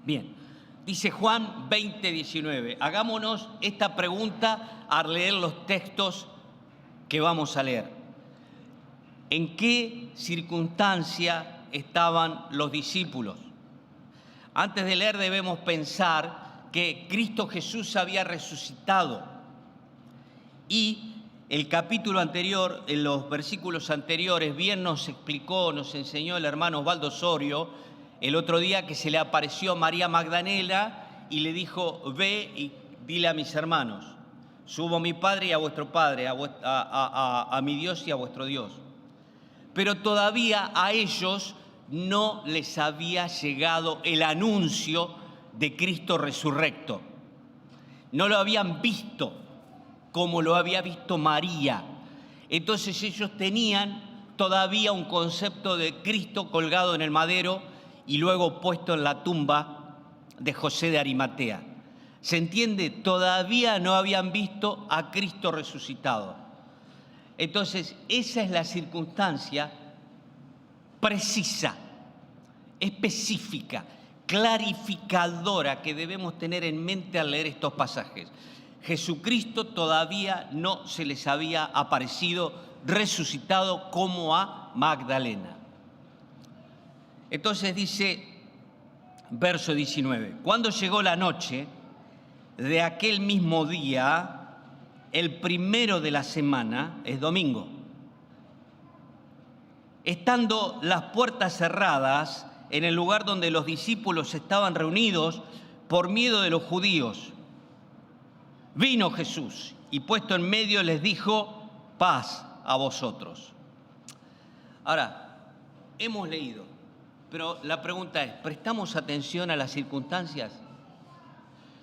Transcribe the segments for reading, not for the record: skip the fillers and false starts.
Bien, dice Juan 20:19. Hagámonos esta pregunta al leer los textos que vamos a leer. ¿En qué circunstancia estaban los discípulos? Antes de leer debemos pensar que Cristo Jesús había resucitado y el capítulo anterior, en los versículos anteriores, bien nos explicó, nos enseñó el hermano Osvaldo Osorio el otro día que se le apareció a María Magdalena y le dijo: ve y dile a mis hermanos, subo a mi Padre y a vuestro Padre, a mi Dios y a vuestro Dios. Pero todavía a ellos no les había llegado el anuncio de Cristo resurrecto. No lo habían visto como lo había visto María. Entonces ellos tenían todavía un concepto de Cristo colgado en el madero y luego puesto en la tumba de José de Arimatea. ¿Se entiende? Todavía no habían visto a Cristo resucitado. Entonces, esa es la circunstancia precisa, específica, clarificadora que debemos tener en mente al leer estos pasajes. Jesucristo todavía no se les había aparecido resucitado como a Magdalena. Entonces dice, verso 19, cuando llegó la noche de aquel mismo día, el primero de la semana, es domingo, estando las puertas cerradas en el lugar donde los discípulos estaban reunidos por miedo de los judíos, vino Jesús y puesto en medio les dijo: paz a vosotros. Ahora, hemos leído, pero la pregunta es, ¿prestamos atención a las circunstancias?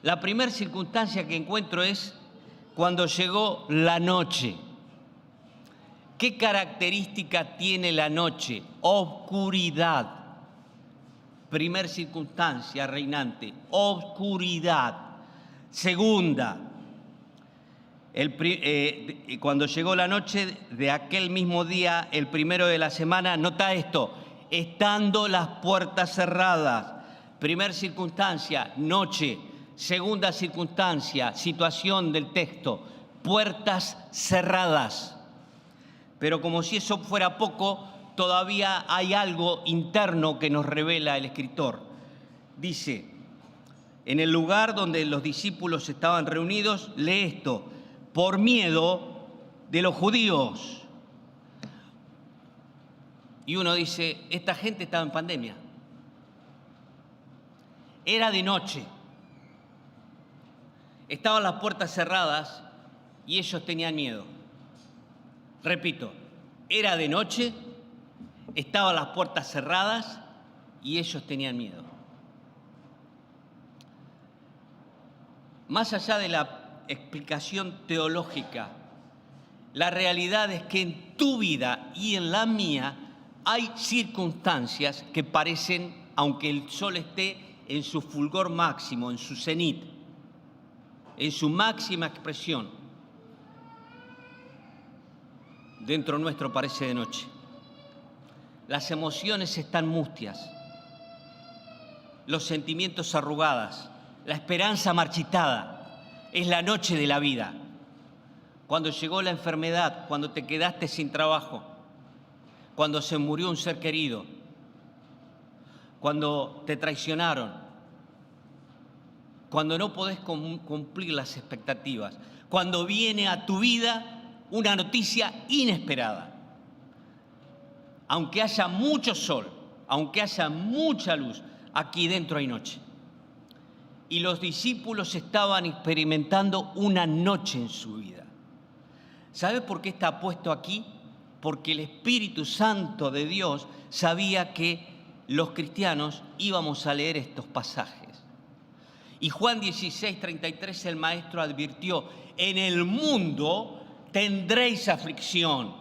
La primera circunstancia que encuentro es cuando llegó la noche. ¿Qué característica tiene la noche? Oscuridad. Primer circunstancia reinante, oscuridad. Segunda, cuando llegó la noche de aquel mismo día, el primero de la semana, nota esto, estando las puertas cerradas. Primer circunstancia, noche. Segunda circunstancia, situación del texto, puertas cerradas. Pero como si eso fuera poco, todavía hay algo interno que nos revela el escritor. Dice, en el lugar donde los discípulos estaban reunidos, lee esto, por miedo de los judíos. Y uno dice, esta gente estaba en pandemia. Era de noche. Estaban las puertas cerradas y ellos tenían miedo. Repito, era de noche, estaban las puertas cerradas y ellos tenían miedo. Más allá de la explicación teológica, la realidad es que en tu vida y en la mía hay circunstancias que parecen, aunque el sol esté en su fulgor máximo, en su cenit, en su máxima expresión, dentro nuestro parece de noche. Las emociones están mustias, los sentimientos arrugadas, la esperanza marchitada. Es la noche de la vida. Cuando llegó la enfermedad, cuando te quedaste sin trabajo, cuando se murió un ser querido, cuando te traicionaron, cuando no podés cumplir las expectativas, cuando viene a tu vida una noticia inesperada. Aunque haya mucho sol, aunque haya mucha luz, aquí dentro hay noche. Y los discípulos estaban experimentando una noche en su vida. ¿Sabe por qué está puesto aquí? Porque el Espíritu Santo de Dios sabía que los cristianos íbamos a leer estos pasajes. Y Juan 16:33 el maestro advirtió, en el mundo tendréis aflicción,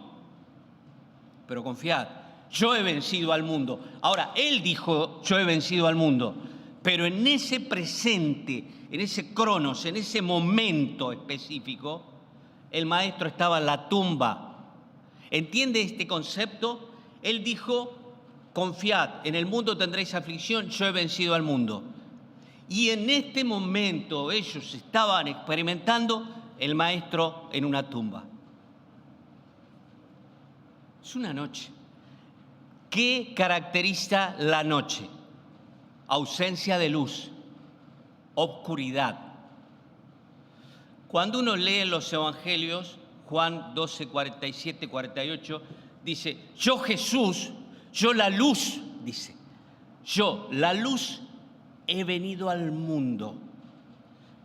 pero confiad, yo he vencido al mundo. Ahora, él dijo, yo he vencido al mundo, pero en ese presente, en ese cronos, en ese momento específico, el maestro estaba en la tumba. ¿Entiende este concepto? Él dijo, confiad, en el mundo tendréis aflicción, yo he vencido al mundo. Y en este momento ellos estaban experimentando el maestro en una tumba. Es una noche. ¿Qué caracteriza la noche? Ausencia de luz, oscuridad. Cuando uno lee los evangelios, Juan 12, 47, 48, dice, yo Jesús, yo la luz, dice, yo la luz he venido al mundo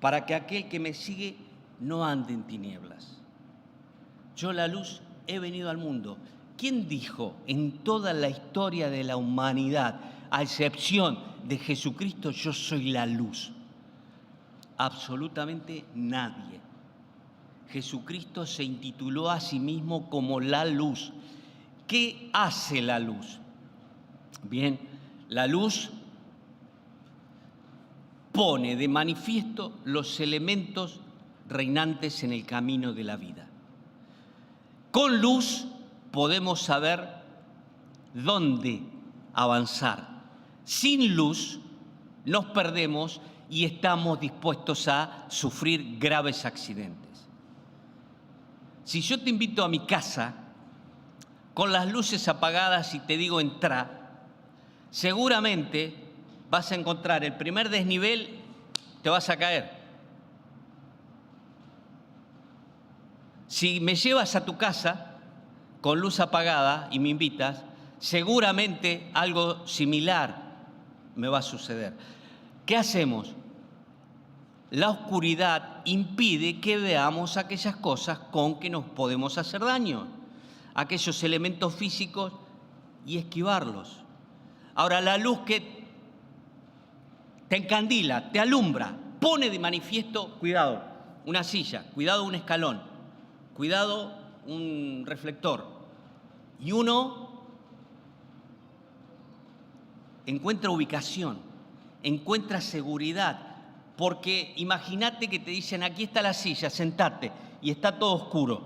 para que aquel que me sigue no ande en tinieblas. Yo la luz he venido al mundo. ¿Quién dijo en toda la historia de la humanidad, a excepción de Jesucristo, yo soy la luz? Absolutamente nadie. Jesucristo se intituló a sí mismo como la luz. ¿Qué hace la luz? Bien, la luz pone de manifiesto los elementos reinantes en el camino de la vida. Con luz podemos saber dónde avanzar. Sin luz nos perdemos y estamos dispuestos a sufrir graves accidentes. Si yo te invito a mi casa con las luces apagadas y te digo entra, seguramente vas a encontrar el primer desnivel, te vas a caer. Si me llevas a tu casa con luz apagada y me invitas, seguramente algo similar me va a suceder. ¿Qué hacemos? La oscuridad impide que veamos aquellas cosas con que nos podemos hacer daño, aquellos elementos físicos, y esquivarlos. Ahora, la luz que te encandila, te alumbra, pone de manifiesto, cuidado, una silla, cuidado un escalón, cuidado un reflector, y uno encuentra ubicación, encuentra seguridad, porque imagínate que te dicen, aquí está la silla, sentate, y está todo oscuro.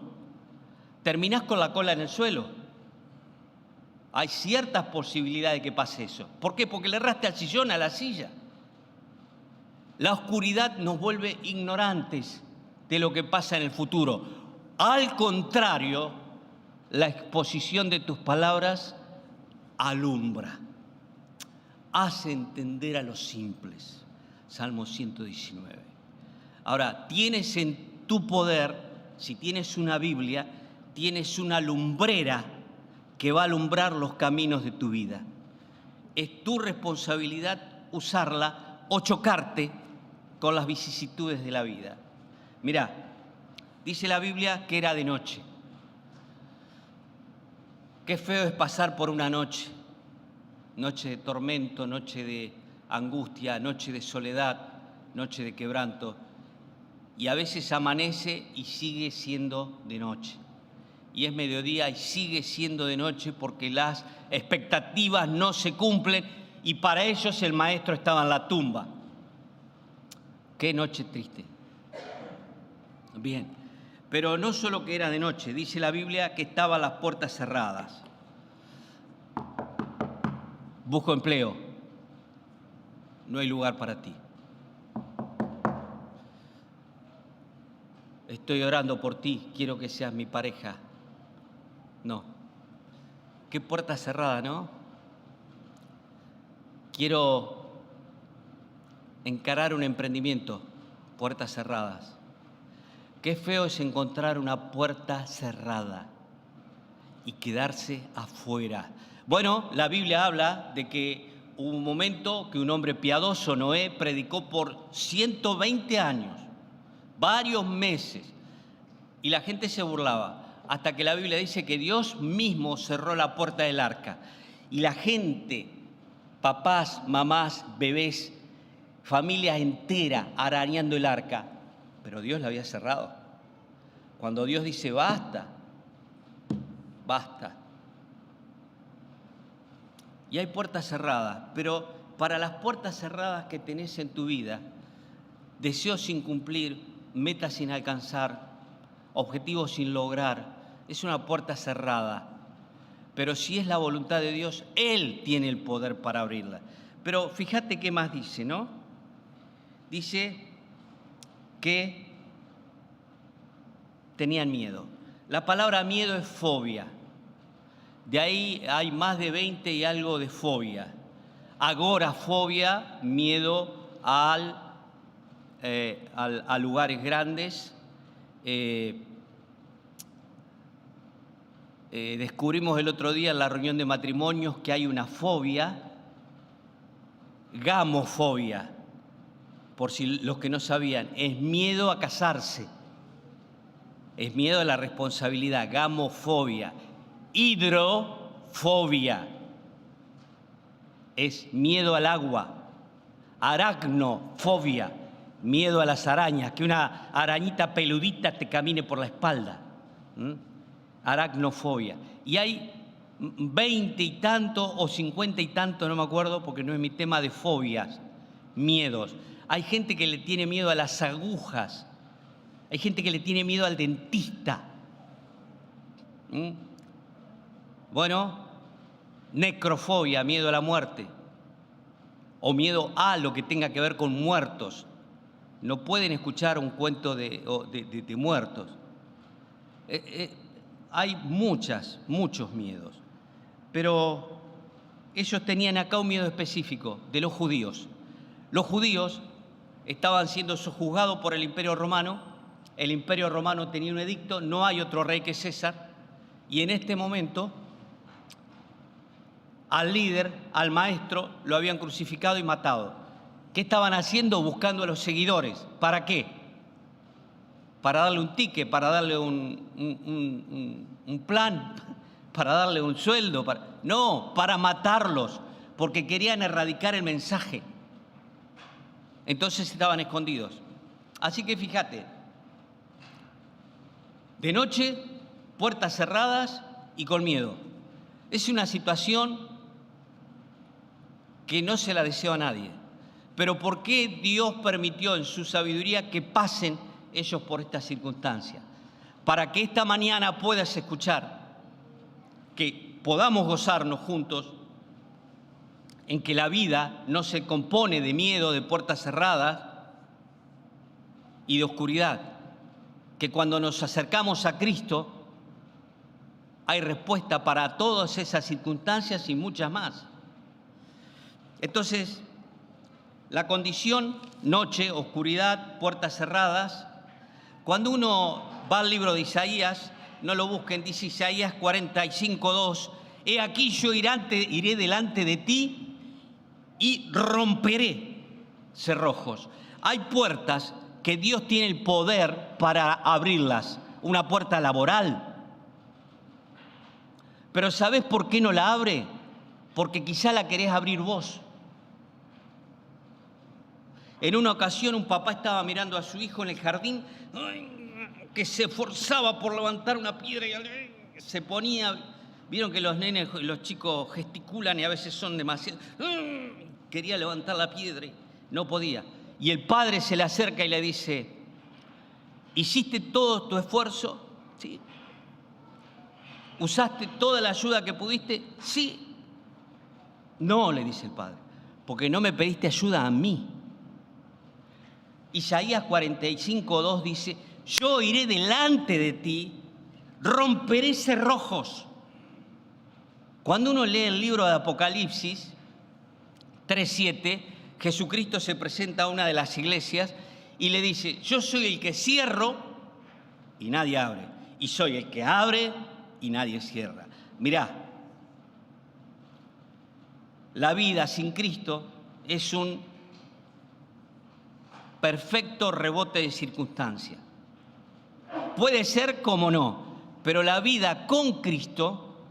Terminás con la cola en el suelo. Hay ciertas posibilidades de que pase eso. ¿Por qué? Porque le erraste al sillón, a la silla. La oscuridad nos vuelve ignorantes de lo que pasa en el futuro. Al contrario, la exposición de tus palabras alumbra, hace entender a los simples. Salmo 119. Ahora, tienes en tu poder, si tienes una Biblia, tienes una lumbrera que va a alumbrar los caminos de tu vida. Es tu responsabilidad usarla o chocarte con las vicisitudes de la vida. Mirá, dice la Biblia que era de noche. Qué feo es pasar por una noche, noche de tormento, noche de angustia, noche de soledad, noche de quebranto, y a veces amanece y sigue siendo de noche. Y es mediodía y sigue siendo de noche porque las expectativas no se cumplen y para ellos el maestro estaba en la tumba. Qué noche triste. Bien, pero no solo que era de noche, dice la Biblia que estaban las puertas cerradas. Busco empleo, no hay lugar para ti. Estoy orando por ti, quiero que seas mi pareja. No. Qué puerta cerrada, ¿no? Quiero encarar un emprendimiento, puertas cerradas. Qué feo es encontrar una puerta cerrada y quedarse afuera. Bueno, la Biblia habla de que hubo un momento que un hombre piadoso, Noé, predicó por 120 años, varios meses, y la gente se burlaba, hasta que la Biblia dice que Dios mismo cerró la puerta del arca. Y la gente, papás, mamás, bebés, familia entera arañando el arca, pero Dios la había cerrado. Cuando Dios dice basta, basta. Y hay puertas cerradas, pero para las puertas cerradas que tenés en tu vida, deseos sin cumplir, metas sin alcanzar, objetivos sin lograr, es una puerta cerrada. Pero si es la voluntad de Dios, Él tiene el poder para abrirla. Pero fíjate qué más dice, ¿no? dice que tenían miedo. La palabra miedo es fobia. De ahí hay más de 20 y algo de fobia. Agorafobia, miedo a lugares grandes. Descubrimos el otro día en la reunión de matrimonios que hay una fobia, gamofobia, por si los que no sabían, es miedo a casarse, es miedo a la responsabilidad, gamofobia. Hidrofobia es miedo al agua. Aracnofobia, miedo a las arañas, que una arañita peludita te camine por la espalda. Aracnofobia. Y hay 20 y tanto o 50 y tanto, no me acuerdo porque no es mi tema, de fobias, miedos. Hay gente que le tiene miedo a las agujas. Hay gente que le tiene miedo al dentista. Bueno, necrofobia, miedo a la muerte. O miedo a lo que tenga que ver con muertos. No pueden escuchar un cuento de muertos. Hay muchos miedos. Pero ellos tenían acá un miedo específico de los judíos. Los judíos estaban siendo sojuzgados por el Imperio Romano. El Imperio Romano tenía un edicto, no hay otro rey que César. Y en este momento, al líder, al maestro, lo habían crucificado y matado. ¿Qué estaban haciendo? Buscando a los seguidores. ¿Para qué? Para darle un ticket, para darle un plan, para darle un sueldo. No, para matarlos, porque querían erradicar el mensaje. Entonces estaban escondidos. Así que fíjate, de noche, puertas cerradas y con miedo. Es una situación que no se la deseo a nadie. Pero ¿por qué Dios permitió en su sabiduría que pasen ellos por esta circunstancia? Para que esta mañana puedas escuchar, que podamos gozarnos juntos en que la vida no se compone de miedo, de puertas cerradas y de oscuridad. Que cuando nos acercamos a Cristo hay respuesta para todas esas circunstancias y muchas más. Entonces, la condición, noche, oscuridad, puertas cerradas. Cuando uno va al libro de Isaías, no lo busquen, dice Isaías 45:2, he aquí yo iré delante de ti y romperé cerrojos. Hay puertas que Dios tiene el poder para abrirlas, una puerta laboral. Pero ¿sabés por qué no la abre? Porque quizá la querés abrir vos. En una ocasión un papá estaba mirando a su hijo en el jardín, que se esforzaba por levantar una piedra y se ponía. Vieron que los nenes, los chicos gesticulan y a veces son demasiado. Quería levantar la piedra y no podía. Y el padre se le acerca y le dice, ¿hiciste todo tu esfuerzo? Sí. ¿Usaste toda la ayuda que pudiste? Sí. No, le dice el padre, porque no me pediste ayuda a mí. Isaías 45:2 dice, yo iré delante de ti, romperé cerrojos. Cuando uno lee el libro de Apocalipsis 3:7, Jesucristo se presenta a una de las iglesias y le dice, yo soy el que cierro y nadie abre, y soy el que abre y nadie cierra. Mirá, la vida sin Cristo es un perfecto rebote de circunstancias. Puede ser como no, pero la vida con Cristo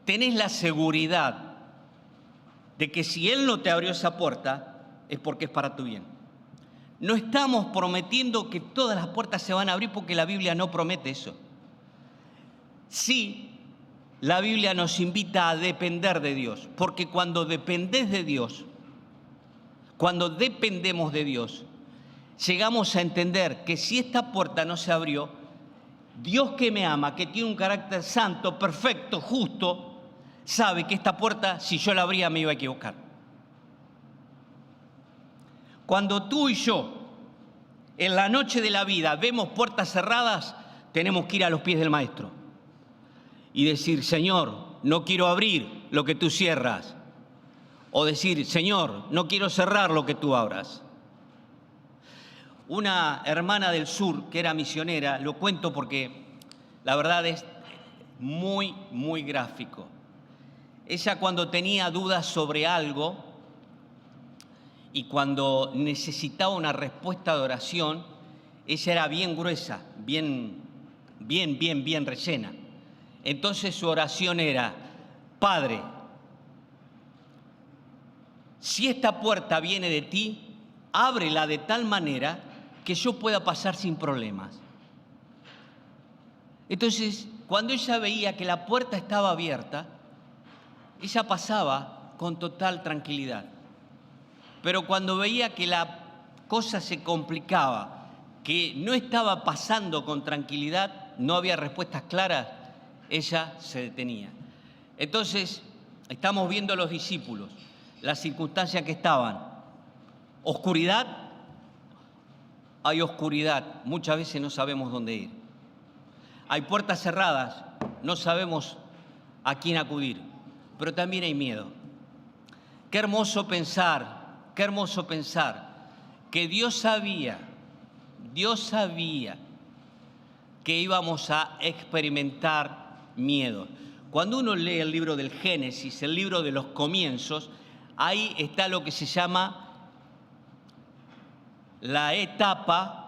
tenés la seguridad de que si Él no te abrió esa puerta, es porque es para tu bien. No estamos prometiendo que todas las puertas se van a abrir porque la Biblia no promete eso. Sí, la Biblia nos invita a depender de Dios, porque cuando dependés de Dios, cuando dependemos de Dios, llegamos a entender que si esta puerta no se abrió, Dios que me ama, que tiene un carácter santo, perfecto, justo, sabe que esta puerta, si yo la abría, me iba a equivocar. Cuando tú y yo, en la noche de la vida, vemos puertas cerradas, tenemos que ir a los pies del Maestro y decir, Señor, no quiero abrir lo que tú cierras. O decir, Señor, no quiero cerrar lo que tú abras. Una hermana del sur, que era misionera, lo cuento porque la verdad es muy, muy gráfico. Ella, cuando tenía dudas sobre algo y cuando necesitaba una respuesta de oración, ella era bien gruesa, bien rellena. Entonces su oración era, Padre, si esta puerta viene de ti, ábrela de tal manera que yo pueda pasar sin problemas. Entonces, cuando ella veía que la puerta estaba abierta, ella pasaba con total tranquilidad. Pero cuando veía que la cosa se complicaba, que no estaba pasando con tranquilidad, no había respuestas claras, ella se detenía. Entonces, estamos viendo a los discípulos, las circunstancias que estaban. Oscuridad, hay oscuridad, muchas veces no sabemos dónde ir. Hay puertas cerradas, no sabemos a quién acudir, pero también hay miedo. Qué hermoso pensar que Dios sabía que íbamos a experimentar miedo. Cuando uno lee el libro del Génesis, el libro de los comienzos, ahí está lo que se llama la etapa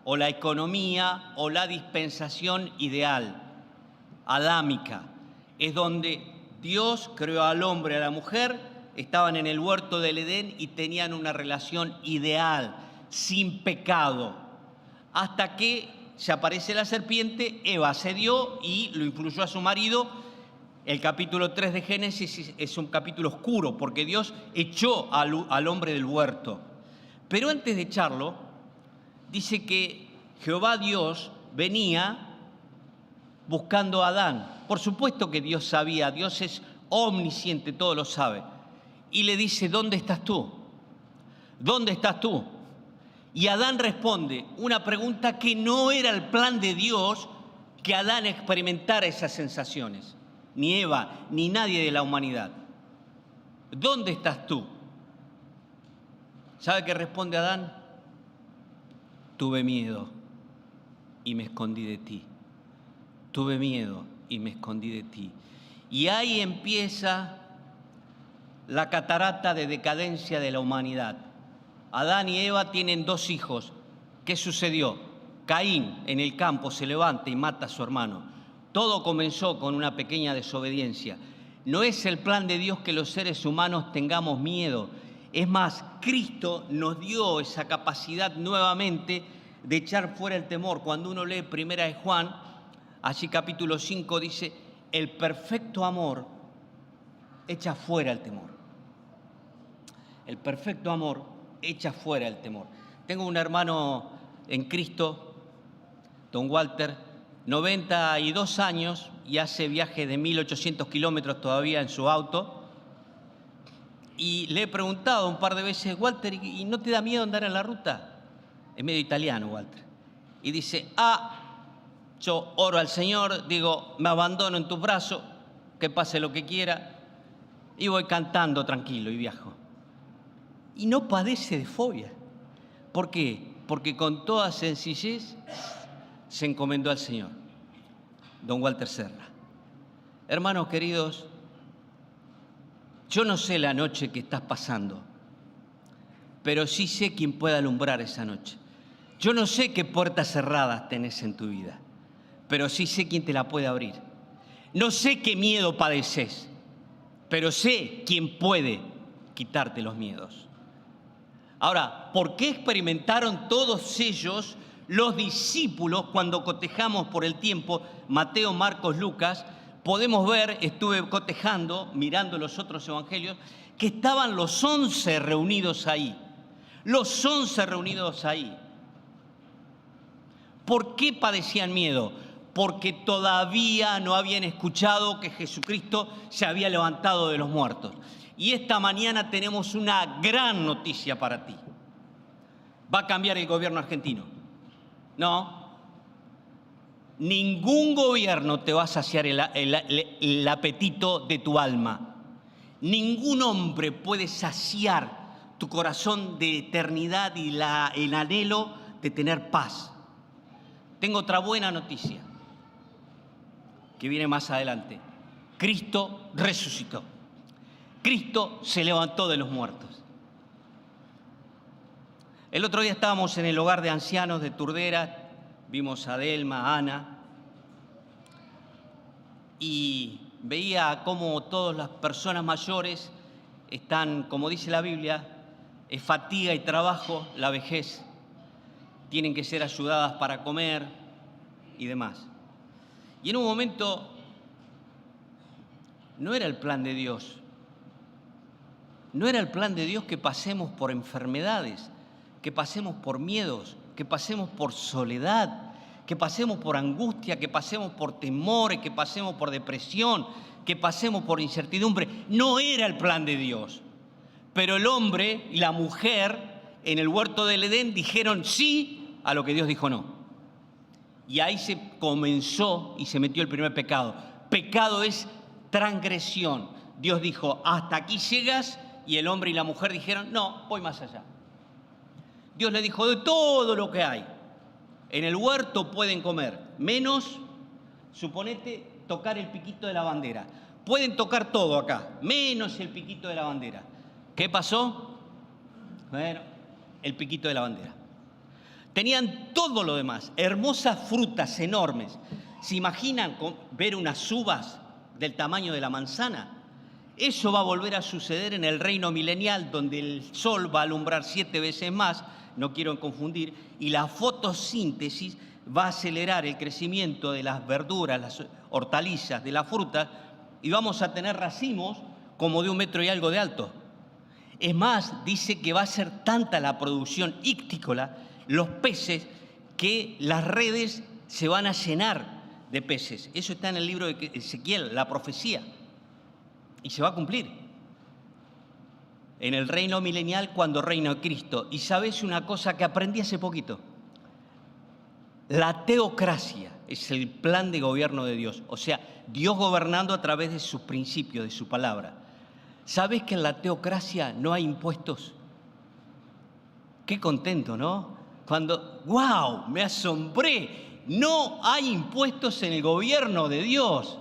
o la economía o la dispensación ideal, adámica. Es donde Dios creó al hombre y a la mujer, estaban en el huerto del Edén y tenían una relación ideal, sin pecado. Hasta que se aparece la serpiente, Eva cedió y lo influyó a su marido. El capítulo 3 de Génesis es un capítulo oscuro porque Dios echó al hombre del huerto. Pero antes de echarlo, dice que Jehová Dios venía buscando a Adán. Por supuesto que Dios sabía, Dios es omnisciente, todo lo sabe. Y le dice, ¿dónde estás tú? ¿Dónde estás tú? Y Adán responde una pregunta que no era el plan de Dios, que Adán experimentara esas sensaciones. Ni Eva, ni nadie de la humanidad. ¿Dónde estás tú? ¿Sabe qué responde Adán? Tuve miedo y me escondí de ti. Tuve miedo y me escondí de ti. Y ahí empieza la catarata de decadencia de la humanidad. Adán y Eva tienen 2 hijos. ¿Qué sucedió? Caín en el campo se levanta y mata a su hermano. Todo comenzó con una pequeña desobediencia. No es el plan de Dios que los seres humanos tengamos miedo. Es más, Cristo nos dio esa capacidad nuevamente de echar fuera el temor. Cuando uno lee 1 de Juan, allí capítulo 5 dice, el perfecto amor echa fuera el temor. El perfecto amor echa fuera el temor. Tengo un hermano en Cristo, don Walter, 92 años y hace viajes de 1.800 kilómetros todavía en su auto. Y le he preguntado un par de veces, Walter, ¿y no te da miedo andar en la ruta? Es medio italiano, Walter. Y dice, yo oro al Señor, digo, me abandono en tus brazos, que pase lo que quiera, y voy cantando tranquilo y viajo. Y no padece de fobia. ¿Por qué? Porque con toda sencillez se encomendó al Señor. Don Walter Serra. Hermanos queridos, yo no sé la noche que estás pasando, pero sí sé quién puede alumbrar esa noche. Yo no sé qué puertas cerradas tenés en tu vida, pero sí sé quién te la puede abrir. No sé qué miedo padeces, pero sé quién puede quitarte los miedos. Ahora, ¿por qué experimentaron todos ellos, los discípulos, cuando cotejamos por el tiempo, Mateo, Marcos, Lucas? Podemos ver, estuve cotejando, mirando los otros evangelios, que estaban los 11 reunidos ahí. Los 11 reunidos ahí. ¿Por qué padecían miedo? Porque todavía no habían escuchado que Jesucristo se había levantado de los muertos. Y esta mañana tenemos una gran noticia para ti. va a cambiar el gobierno argentino. No. Ningún gobierno te va a saciar el apetito de tu alma. Ningún hombre puede saciar tu corazón de eternidad y el anhelo de tener paz. Tengo otra buena noticia que viene más adelante. Cristo resucitó. Cristo se levantó de los muertos. El otro día estábamos en el hogar de ancianos de Turdera, vimos a Delma, a Ana, y veía cómo todas las personas mayores están, como dice la Biblia, es fatiga y trabajo, la vejez. Tienen que ser ayudadas para comer y demás. Y en un momento no era el plan de Dios. No era el plan de Dios que pasemos por enfermedades, que pasemos por miedos, que pasemos por soledad, que pasemos por angustia, que pasemos por temores, que pasemos por depresión, que pasemos por incertidumbre. No era el plan de Dios. Pero el hombre y la mujer en el huerto del Edén dijeron sí a lo que Dios dijo no. Y ahí se comenzó y se metió el primer pecado. Pecado es transgresión. Dios dijo, hasta aquí llegas, y el hombre y la mujer dijeron, no, voy más allá. Dios le dijo, de todo lo que hay en el huerto pueden comer, menos, suponete, tocar el piquito de la bandera. Pueden tocar todo acá, menos el piquito de la bandera. ¿Qué pasó? Bueno, el piquito de la bandera. Tenían todo lo demás, hermosas frutas enormes. ¿Se imaginan ver unas uvas del tamaño de la manzana? Eso va a volver a suceder en el reino milenial, donde el sol va a alumbrar 7 veces más, no quiero confundir, y la fotosíntesis va a acelerar el crecimiento de las verduras, las hortalizas, de las frutas, y vamos a tener racimos como de 1 metro y algo de alto. Es más, dice que va a ser tanta la producción ictícola, los peces, que las redes se van a llenar de peces. Eso está en el libro de Ezequiel, la profecía. Y se va a cumplir en el reino milenial cuando reina Cristo. Y sabes una cosa que aprendí hace poquito. La teocracia es el plan de gobierno de Dios. O sea, Dios gobernando a través de sus principios, de su palabra. ¿Sabes que en la teocracia no hay impuestos? Qué contento, ¿no? Cuando, ¡wow!, me asombré. No hay impuestos en el gobierno de Dios.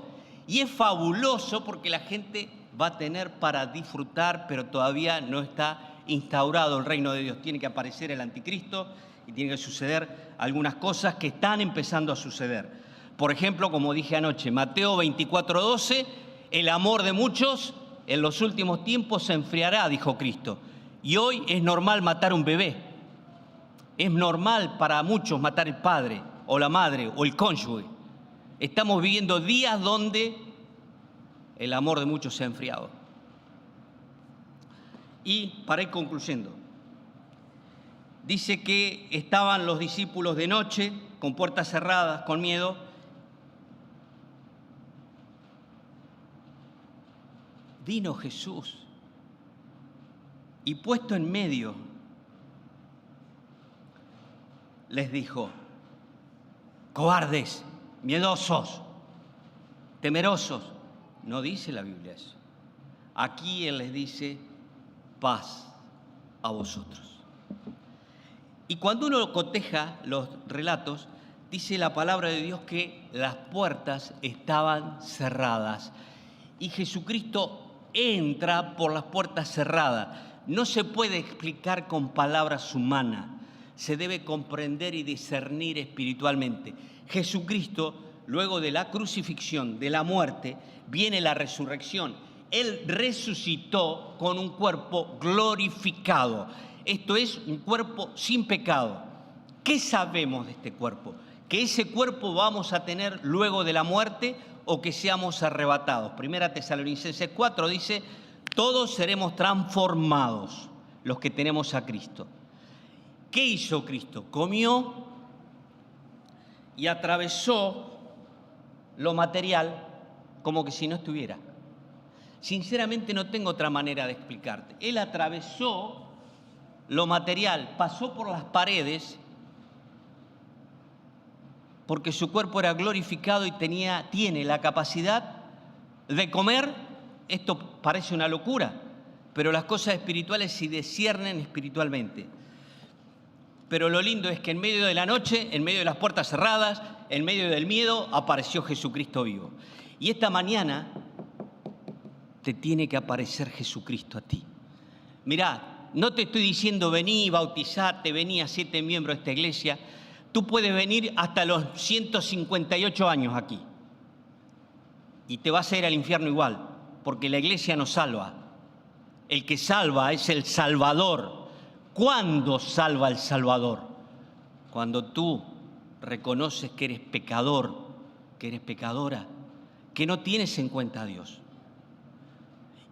Y es fabuloso porque la gente va a tener para disfrutar, pero todavía no está instaurado el reino de Dios. Tiene que aparecer el anticristo y tiene que suceder algunas cosas que están empezando a suceder. Por ejemplo, como dije anoche, Mateo 24:12, el amor de muchos en los últimos tiempos se enfriará, dijo Cristo. Y hoy es normal matar un bebé. Es normal para muchos matar el padre o la madre o el cónyuge. Estamos viviendo días donde el amor de muchos se ha enfriado. Y para ir concluyendo, dice que estaban los discípulos de noche, con puertas cerradas, con miedo. Vino Jesús y puesto en medio, les dijo, cobardes, miedosos, temerosos. No dice la Biblia eso. Aquí Él les dice, paz a vosotros. Y cuando uno coteja los relatos, dice la palabra de Dios que las puertas estaban cerradas. Y Jesucristo entra por las puertas cerradas. No se puede explicar con palabras humanas. Se debe comprender y discernir espiritualmente. Jesucristo, luego de la crucifixión, de la muerte, viene la resurrección. Él resucitó con un cuerpo glorificado. Esto es un cuerpo sin pecado. ¿Qué sabemos de este cuerpo? Que ese cuerpo vamos a tener luego de la muerte o que seamos arrebatados. Primera Tesalonicenses 4 dice, todos seremos transformados los que tenemos a Cristo. ¿Qué hizo Cristo? Comió y atravesó lo material como que si no estuviera. Sinceramente no tengo otra manera de explicarte. Él atravesó lo material, pasó por las paredes porque su cuerpo era glorificado y tiene la capacidad de comer. Esto parece una locura, pero las cosas espirituales se disciernen espiritualmente. Pero lo lindo es que en medio de la noche, en medio de las puertas cerradas, en medio del miedo, apareció Jesucristo vivo. Y esta mañana te tiene que aparecer Jesucristo a ti. Mirá, no te estoy diciendo vení, bautizate, vení a 7 miembros de esta iglesia. Tú puedes venir hasta los 158 años aquí y te vas a ir al infierno igual, porque la iglesia no salva. El que salva es el Salvador. ¿Cuándo salva el Salvador? Cuando tú reconoces que eres pecador, que eres pecadora, que no tienes en cuenta a Dios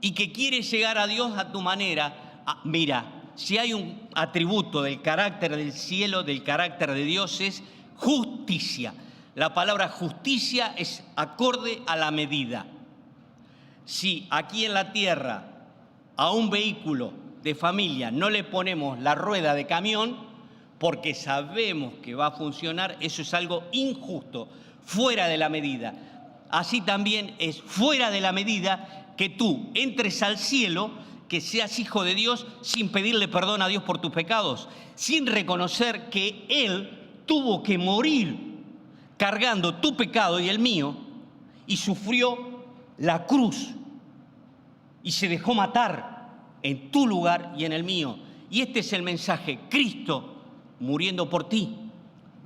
y que quieres llegar a Dios a tu manera. Mira, si hay un atributo del carácter del cielo, del carácter de Dios, es justicia. La palabra justicia es acorde a la medida. Si aquí en la tierra a un vehículo de familia no le ponemos la rueda de camión porque sabemos que va a funcionar, eso es algo injusto, fuera de la medida. Así también es fuera de la medida que tú entres al cielo, que seas hijo de Dios sin pedirle perdón a Dios por tus pecados, sin reconocer que Él tuvo que morir cargando tu pecado y el mío y sufrió la cruz y se dejó matar en tu lugar y en el mío. Y este es el mensaje: Cristo muriendo por ti,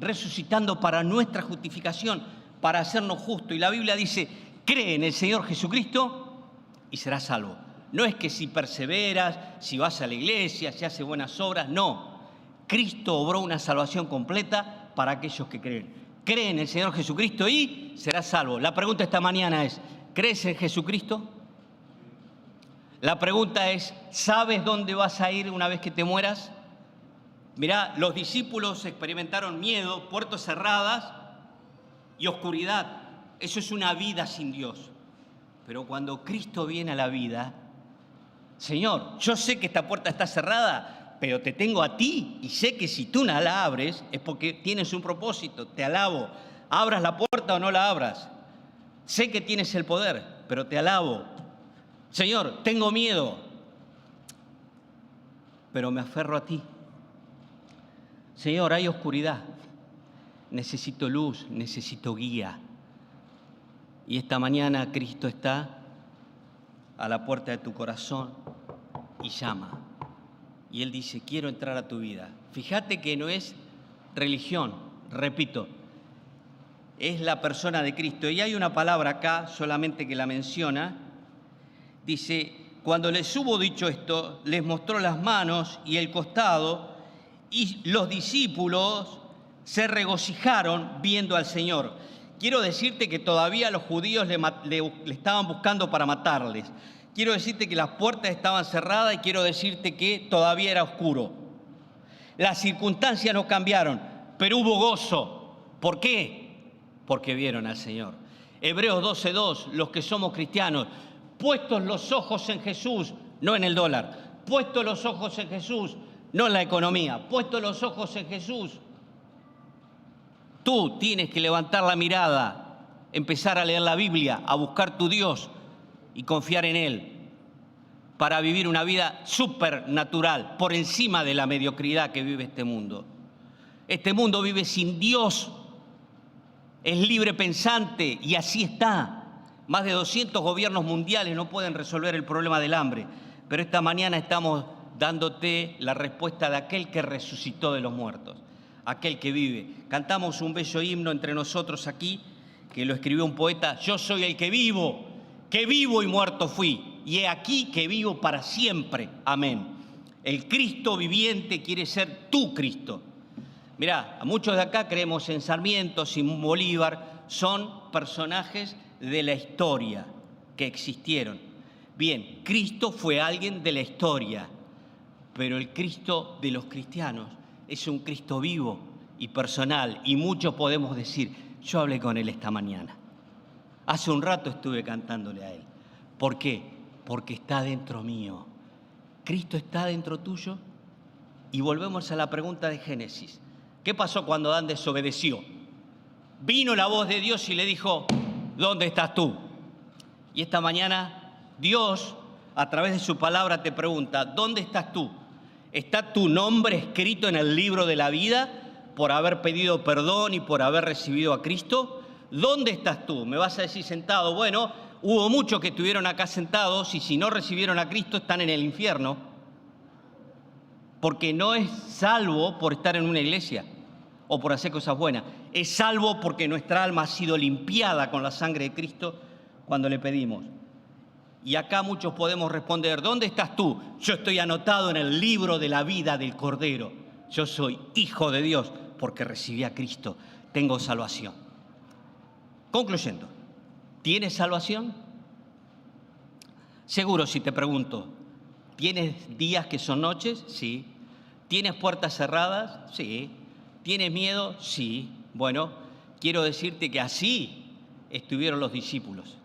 resucitando para nuestra justificación, para hacernos justos. Y la Biblia dice: cree en el Señor Jesucristo y serás salvo. No es que si perseveras, si vas a la iglesia, si haces buenas obras, no. Cristo obró una salvación completa para aquellos que creen. Cree en el Señor Jesucristo y serás salvo. La pregunta esta mañana es: ¿crees en Jesucristo? La pregunta es: ¿sabes dónde vas a ir una vez que te mueras? Mirá, los discípulos experimentaron miedo, puertas cerradas y oscuridad. Eso es una vida sin Dios. Pero cuando Cristo viene a la vida: Señor, yo sé que esta puerta está cerrada, pero te tengo a ti y sé que si tú no la abres es porque tienes un propósito. Te alabo. Abras la puerta o no la abras. Sé que tienes el poder, pero te alabo. Señor, tengo miedo, pero me aferro a ti. Señor, hay oscuridad. Necesito luz, necesito guía. Y esta mañana Cristo está a la puerta de tu corazón y llama. Y Él dice: quiero entrar a tu vida. Fíjate que no es religión, repito, es la persona de Cristo. Y hay una palabra acá solamente que la menciona. Dice: cuando les hubo dicho esto, les mostró las manos y el costado, y los discípulos se regocijaron viendo al Señor. Quiero decirte que todavía los judíos le estaban buscando para matarles. Quiero decirte que las puertas estaban cerradas y quiero decirte que todavía era oscuro. Las circunstancias no cambiaron, pero hubo gozo. ¿Por qué? Porque vieron al Señor. Hebreos 12:2, los que somos cristianos, puestos los ojos en Jesús, no en el dólar, puestos los ojos en Jesús, no en la economía, puestos los ojos en Jesús. Tú tienes que levantar la mirada, empezar a leer la Biblia, a buscar tu Dios y confiar en Él para vivir una vida supernatural, por encima de la mediocridad que vive este mundo. Este mundo vive sin Dios, es libre pensante y así está. Más de 200 gobiernos mundiales no pueden resolver el problema del hambre, pero esta mañana estamos dándote la respuesta de aquel que resucitó de los muertos, aquel que vive. Cantamos un bello himno entre nosotros aquí, que lo escribió un poeta: yo soy el que vivo y muerto fui, y he aquí que vivo para siempre. Amén. El Cristo viviente quiere ser tu Cristo. Mirá, muchos de acá creemos en Sarmiento, Simón Bolívar, son personajes de la historia que existieron. Bien, Cristo fue alguien de la historia, pero el Cristo de los cristianos es un Cristo vivo y personal, y muchos podemos decir: yo hablé con Él esta mañana. Hace un rato estuve cantándole a Él. ¿Por qué? Porque está dentro mío. ¿Cristo está dentro tuyo? Y volvemos a la pregunta de Génesis. ¿Qué pasó cuando Adán desobedeció? Vino la voz de Dios y le dijo, ¿dónde estás tú? Y esta mañana Dios, a través de su palabra, te pregunta, ¿dónde estás tú? ¿Está tu nombre escrito en el libro de la vida por haber pedido perdón y por haber recibido a Cristo? ¿Dónde estás tú? Me vas a decir sentado. Bueno, hubo muchos que estuvieron acá sentados y si no recibieron a Cristo están en el infierno, porque no es salvo por estar en una iglesia o por hacer cosas buenas. Es salvo porque nuestra alma ha sido limpiada con la sangre de Cristo cuando le pedimos. Y acá muchos podemos responder, ¿dónde estás tú? Yo estoy anotado en el libro de la vida del Cordero. Yo soy hijo de Dios porque recibí a Cristo. Tengo salvación. Concluyendo, ¿tienes salvación? Seguro si te pregunto, ¿tienes días que son noches? Sí. ¿Tienes puertas cerradas? Sí. ¿Tienes miedo? Sí. Bueno, quiero decirte que así estuvieron los discípulos,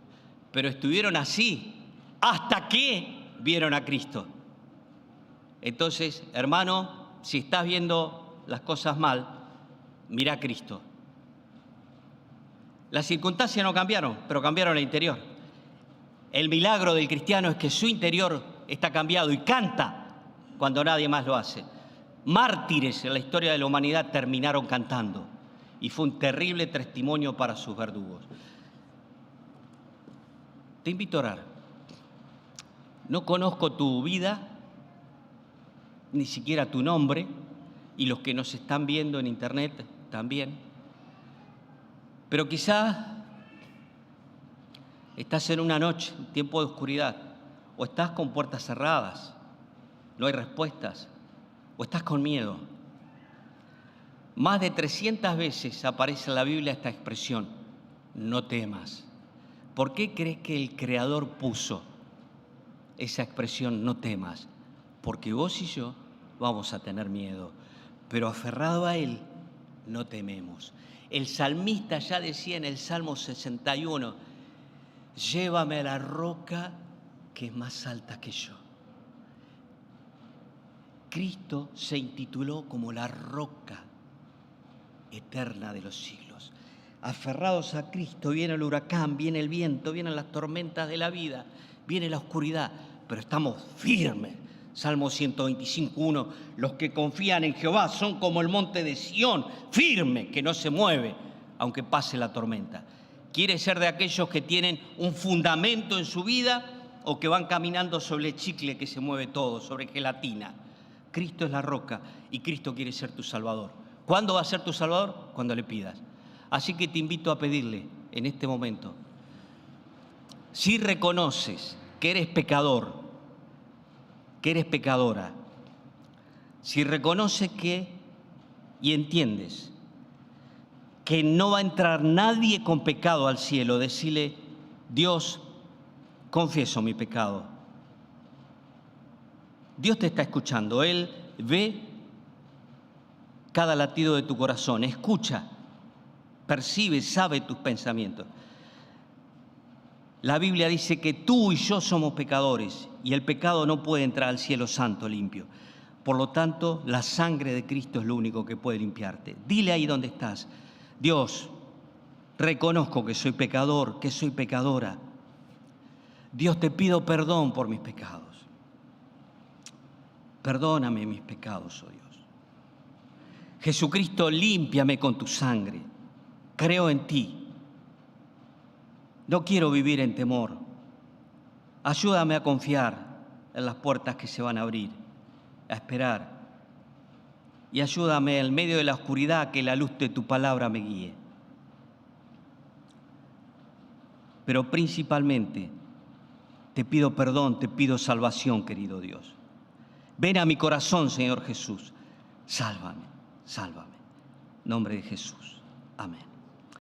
pero estuvieron así hasta que vieron a Cristo. Entonces, hermano, si estás viendo las cosas mal, mira a Cristo. Las circunstancias no cambiaron, pero cambiaron el interior. El milagro del cristiano es que su interior está cambiado y canta cuando nadie más lo hace. Mártires en la historia de la humanidad terminaron cantando y fue un terrible testimonio para sus verdugos. Te invito a orar. No conozco tu vida, ni siquiera tu nombre, y los que nos están viendo en internet también. Pero quizás estás en una noche, un tiempo de oscuridad, o estás con puertas cerradas, no hay respuestas, o estás con miedo. Más de 300 veces aparece en la Biblia esta expresión, no temas. ¿Por qué crees que el Creador puso esa expresión, no temas? Porque vos y yo vamos a tener miedo, pero aferrado a Él, no tememos. El salmista ya decía en el Salmo 61, llévame a la roca que es más alta que yo. Cristo se intituló como la roca eterna de los siglos. Aferrados a Cristo, viene el huracán, viene el viento, vienen las tormentas de la vida, viene la oscuridad, pero estamos firmes. Salmo 125:1, los que confían en Jehová son como el monte de Sión, firme, que no se mueve, aunque pase la tormenta. ¿Quiere ser de aquellos que tienen un fundamento en su vida o que van caminando sobre el chicle que se mueve todo, sobre gelatina? Cristo es la roca y Cristo quiere ser tu Salvador. ¿Cuándo va a ser tu Salvador? Cuando le pidas. Así que te invito a pedirle en este momento, si reconoces que eres pecador, que eres pecadora, si reconoces y entiendes que no va a entrar nadie con pecado al cielo, decirle, Dios, confieso mi pecado. Dios te está escuchando, Él ve cada latido de tu corazón, escucha, percibe, sabe tus pensamientos. La Biblia dice que tú y yo somos pecadores y el pecado no puede entrar al cielo santo limpio. Por lo tanto, la sangre de Cristo es lo único que puede limpiarte. Dile ahí donde estás, Dios, reconozco que soy pecador, que soy pecadora. Dios, te pido perdón por mis pecados. Perdóname mis pecados, oh Dios. Jesucristo, límpiame con tu sangre. Creo en ti. No quiero vivir en temor. Ayúdame a confiar en las puertas que se van a abrir, a esperar. Y ayúdame en medio de la oscuridad que la luz de tu palabra me guíe. Pero principalmente te pido perdón, te pido salvación, querido Dios. Ven a mi corazón, Señor Jesús. Sálvame, sálvame. En nombre de Jesús. Amén.